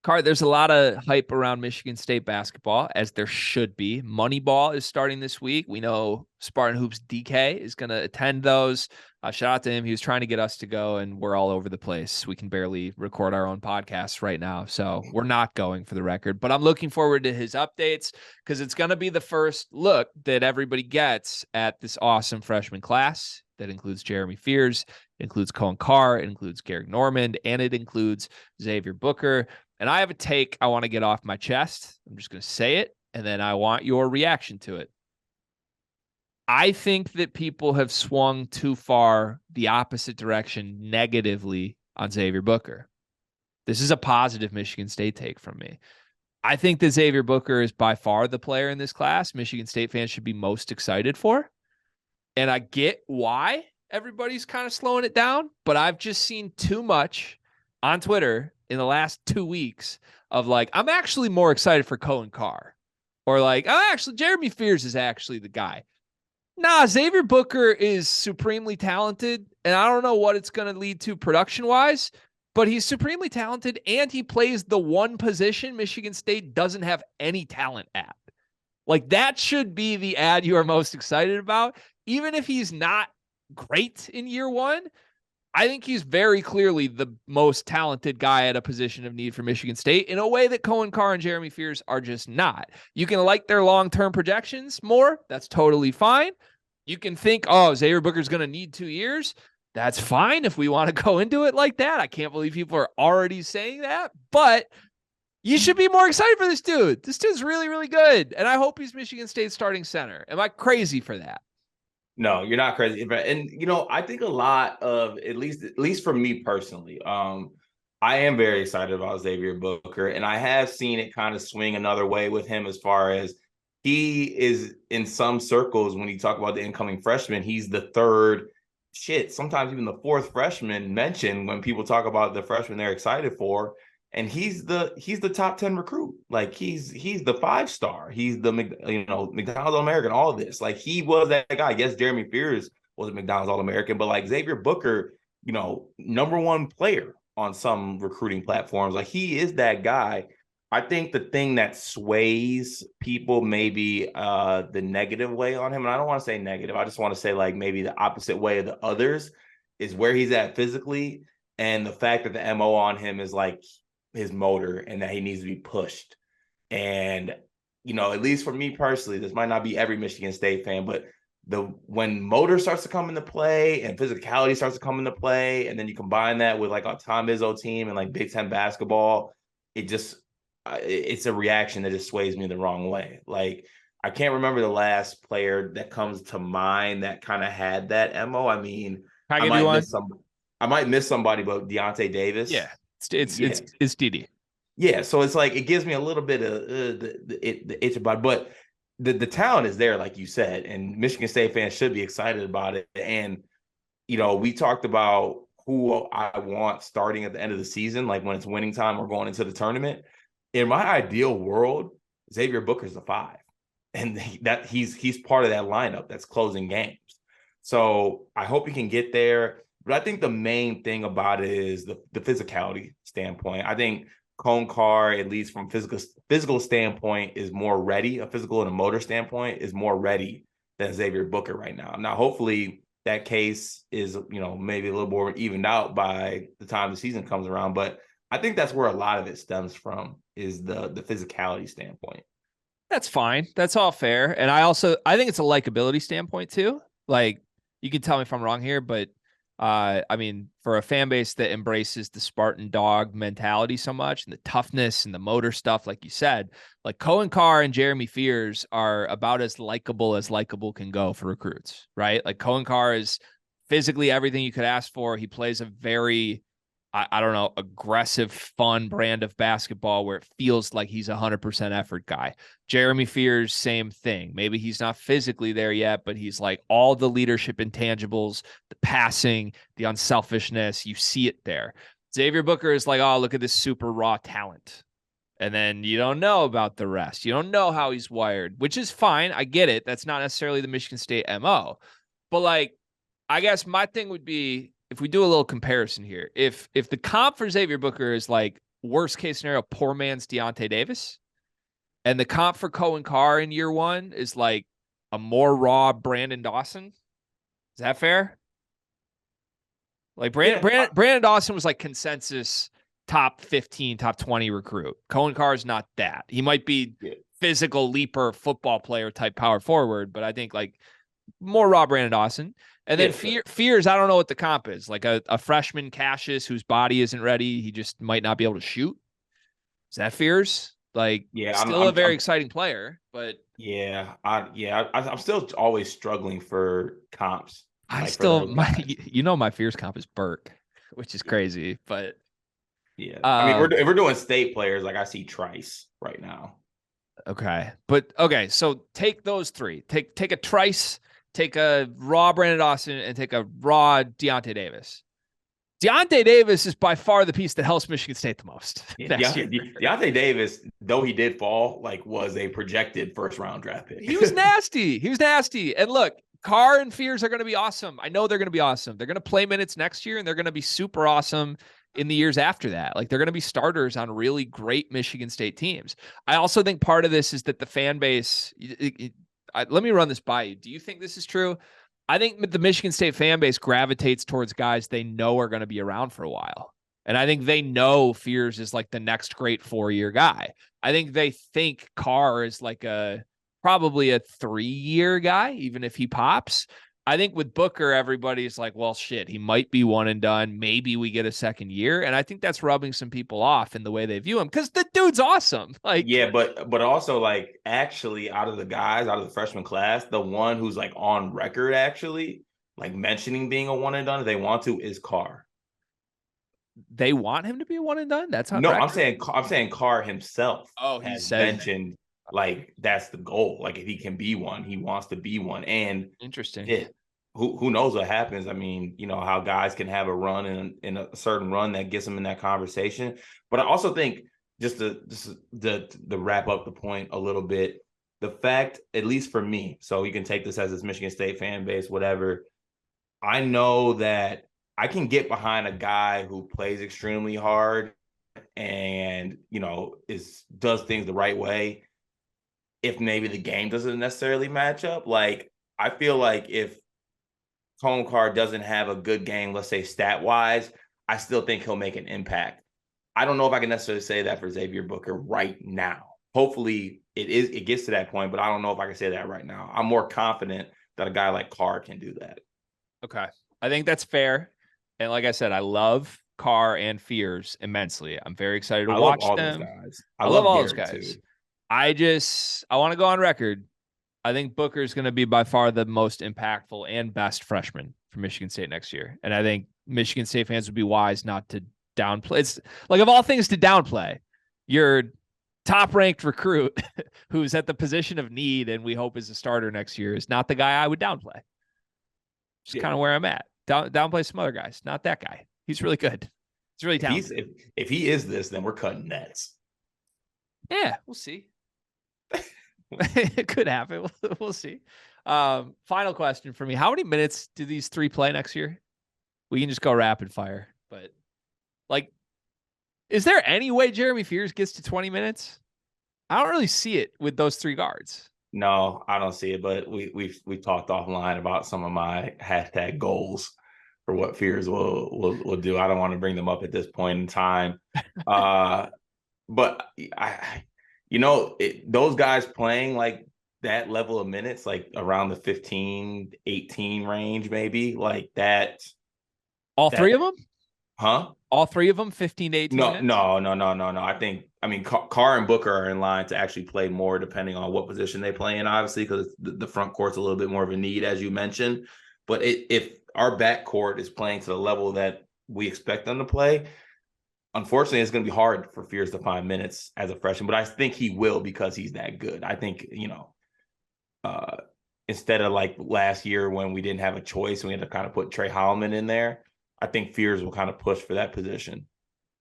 Car, there's a lot of hype around Michigan State basketball, as there should be. Moneyball is starting this week. We know Spartan Hoops DK is going to attend those. Shout out to him. He was trying to get us to go, and we're all over the place. We can barely record our own podcasts right now, so we're not going for the record. But I'm looking forward to his updates because it's going to be the first look that everybody gets at this awesome freshman class that includes Jeremy Fears, includes Cohen Carr, it includes Garrick Normand, and it includes Xavier Booker. And I have a take I want to get off my chest. I'm just going to say it, and then I want your reaction to it. I think that people have swung too far the opposite direction negatively on Xavier Booker. This is a positive Michigan State take from me. I think that Xavier Booker is by far the player in this class Michigan State fans should be most excited for. And I get why everybody's kind of slowing it down, but I've just seen too much on Twitter in the last 2 weeks of like, I'm actually more excited for Cohen Carr, or like, oh, actually, Jeremy Fears is actually the guy. Nah, Xavier Booker is supremely talented, and I don't know what it's going to lead to production-wise, but he's supremely talented, and he plays the one position Michigan State doesn't have any talent at. Like, that should be the ad you are most excited about. Even if he's not great in year one, I think he's very clearly the most talented guy at a position of need for Michigan State in a way that Cohen Carr and Jeremy Fears are just not. You can like their long-term projections more. That's totally fine. You can think, oh, Xavier Booker's going to need 2 years. That's fine if we want to go into it like that. I can't believe people are already saying that, but you should be more excited for this dude. This dude's really, really good, and I hope he's Michigan State's starting center. Am I crazy for that? No, you're not crazy. And I think a lot of at least for me personally, I am very excited about Xavier Booker, and I have seen it kind of swing another way with him as far as he is in some circles when you talk about the incoming freshman, he's the third, sometimes even the fourth freshman mentioned when people talk about the freshman they're excited for. And he's the top 10 recruit. Like he's the 5-star. He's the McDonald's All-American, all of this. Like he was that guy. Yes, Jeremy Fears was a McDonald's All-American, but like Xavier Booker, number one player on some recruiting platforms. Like he is that guy. I think the thing that sways people maybe the negative way on him, and I don't want to say negative, I just want to say like maybe the opposite way of the others, is where he's at physically, and the fact that the MO on him is like his motor and that he needs to be pushed. And at least for me personally, this might not be every Michigan State fan, but when motor starts to come into play and physicality starts to come into play, and then you combine that with like a Tom Izzo team and like Big Ten basketball, it's a reaction that just sways me the wrong way. Like I can't remember the last player that comes to mind that kind of had that MO. I mean, I might miss somebody, but Deontay Davis. Yeah. It's Didi. Yeah, so it's like it gives me a little bit of the itch about it, but the talent is there, like you said, and Michigan State fans should be excited about it. And we talked about who I want starting at the end of the season, like when it's winning time or going into the tournament. In my ideal world, Xavier Booker's the 5, and he's part of that lineup that's closing games. So I hope he can get there. But I think the main thing about it is the physicality standpoint. I think Cohen Carr, at least from physical standpoint, is more ready. A physical and a motor standpoint is more ready than Xavier Booker right now. Now, hopefully that case is, maybe a little more evened out by the time the season comes around. But I think that's where a lot of it stems from, is the physicality standpoint. That's fine. That's all fair. And I think it's a likability standpoint too. Like, you can tell me if I'm wrong here, but I mean, for a fan base that embraces the Spartan dog mentality so much and the toughness and the motor stuff, like you said, like Cohen Carr and Jeremy Fears are about as likable can go for recruits, right? Like Cohen Carr is physically everything you could ask for. He plays a very, I don't know, aggressive, fun brand of basketball where it feels like he's 100% effort guy. Jeremy Fears, same thing. Maybe he's not physically there yet, but he's like all the leadership intangibles, the passing, the unselfishness. You see it there. Xavier Booker is like, oh, look at this super raw talent. And then you don't know about the rest. You don't know how he's wired, which is fine. I get it. That's not necessarily the Michigan State MO. But like, I guess my thing would be, if we do a little comparison here, if the comp for Xavier Booker is like worst case scenario, poor man's Deontay Davis. And the comp for Cohen Carr in year one is like a more raw Brandon Dawson. Is that fair? Like Brandon Dawson was like consensus top 15, top 20 recruit. Cohen Carr is not that. He might be physical leaper, football player type power forward, but I think like more raw Brandon Dawson. And then Fears, I don't know what the comp is. Like a freshman Cassius whose body isn't ready. He just might not be able to shoot. Is that Fears? Like, still a very exciting player, but I'm still always struggling for comps. I still my Fears comp is Burke, which is crazy, but I mean, if we're doing state players, like I see Trice right now. Okay, so take those three. Take a Trice, take a raw Brandon Dawson, and take a raw Deontay Davis. Deontay Davis is by far the piece that helps Michigan State the most. Deontay Davis, though he did fall, was a projected first-round draft pick. He was nasty. And look, Carr and Fears are going to be awesome. I know they're going to be awesome. They're going to play minutes next year, and they're going to be super awesome in the years after that. Like, they're going to be starters on really great Michigan State teams. I also think part of this is that the fan base, let me run this by you. Do you think this is true? I think the Michigan State fan base gravitates towards guys they know are going to be around for a while. And I think they know Fears is like the next great 4-year guy. I think they think Carr is like probably a 3-year guy, even if he pops. I think with Booker, everybody's like, well, shit, he might be one and done. Maybe we get a second year. And I think that's rubbing some people off in the way they view him because the dude's awesome. But also actually out of the freshman class, the one who's on record actually mentioning being a one and done if they want to is Carr. They want him to be a one and done? That's on record? I'm saying Carr himself has mentioned that's the goal. If he can be one, he wants to be one. And interesting. Who knows what happens? I mean, how guys can have a run in a certain run that gets them in that conversation. But I also think just to wrap up the point a little bit, the fact, at least for me, so you can take this as this Michigan State fan base, whatever. I know that I can get behind a guy who plays extremely hard and does things the right way. If maybe the game doesn't necessarily match up, I feel like if Cohen Carr doesn't have a good game, let's say stat wise, I still think he'll make an impact. I don't know if I can necessarily say that for Xavier Booker right now. Hopefully it gets to that point, but I don't know if I can say that right now. I'm more confident that a guy like Carr can do that. Okay. I think that's fair. And like I said, I love Carr and Fears immensely. I'm very excited to watch them. I love all those guys. Too. I want to go on record. I think Booker is going to be by far the most impactful and best freshman for Michigan State next year. And I think Michigan State fans would be wise not to downplay. It's of all things to downplay, your top-ranked recruit who's at the position of need and we hope is a starter next year is not the guy I would downplay. Just kind of where I'm at. Downplay some other guys. Not that guy. He's really good. He's really talented. If he is this, then we're cutting nets. Yeah, we'll see. It could happen. We'll see. Final question for me. How many minutes do these three play next year? We can just go rapid fire. But, is there any way Jeremy Fears gets to 20 minutes? I don't really see it with those three guards. No, I don't see it. But we talked offline about some of my hashtag goals for what Fears will do. I don't want to bring them up at this point in time. But those guys playing that level of minutes, around the 15, 18 range, maybe that. All three of them? Huh? All three of them, 15 to 18 minutes? No. Carr and Booker are in line to actually play more depending on what position they play in, obviously, because the front court's a little bit more of a need, as you mentioned. But if our back court is playing to the level that we expect them to play, unfortunately, it's going to be hard for Fears to find minutes as a freshman, but I think he will because he's that good. I think, instead of last year when we didn't have a choice and we had to kind of put Trey Holloman in there, I think Fears will kind of push for that position.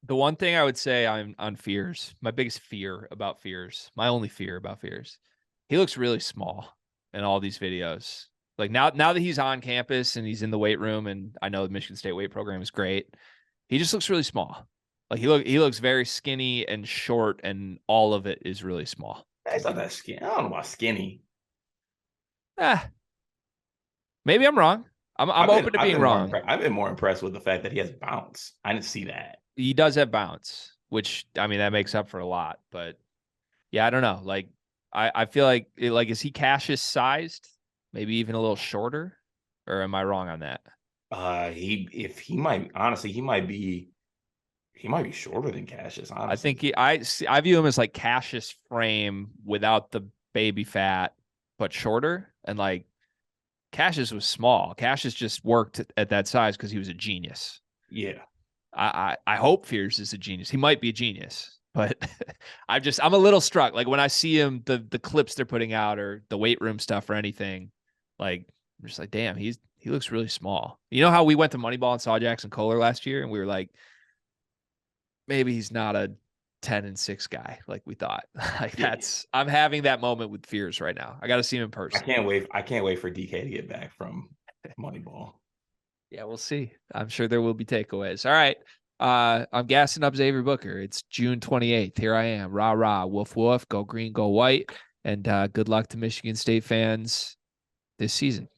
The one thing I would say on Fears, my biggest fear about Fears, my only fear about Fears, he looks really small in all these videos. Now that he's on campus and he's in the weight room, and I know the Michigan State weight program is great, he just looks really small. Like he looks very skinny and short, and all of it is really small. He's not that skinny. I don't know about skinny. Ah, maybe I'm wrong. I'm open to being wrong. I've been more impressed with the fact that he has bounce. I didn't see that. He does have bounce, which I mean that makes up for a lot. But yeah, I don't know. Like I feel like is he Cassius sized? Maybe even a little shorter, or am I wrong on that? He might honestly he might be shorter than Cassius. I think Honestly, I view him as like Cassius frame without the baby fat, but shorter. And like Cassius was small. Cassius just worked at that size because he was a genius. yeah. I hope Fierce is a genius. He might be a genius, but I'm a little struck. Like when I see him, the clips they're putting out or the weight room stuff or anything, like I'm just like, damn, he looks really small. You know how we went to Moneyball and saw Jackson Kohler last year, and we were like, maybe he's not a 10-6 guy like we thought. Like Yeah. I'm having that moment with Fears right now. I got to see him in person. I can't wait for DK to get back from Moneyball. Yeah, we'll see. I'm sure there will be takeaways. All right. I'm gassing up Xavier Booker. It's June 28th. Here I am. Rah, rah, woof, woof. Go green, go white. And good luck to Michigan State fans this season.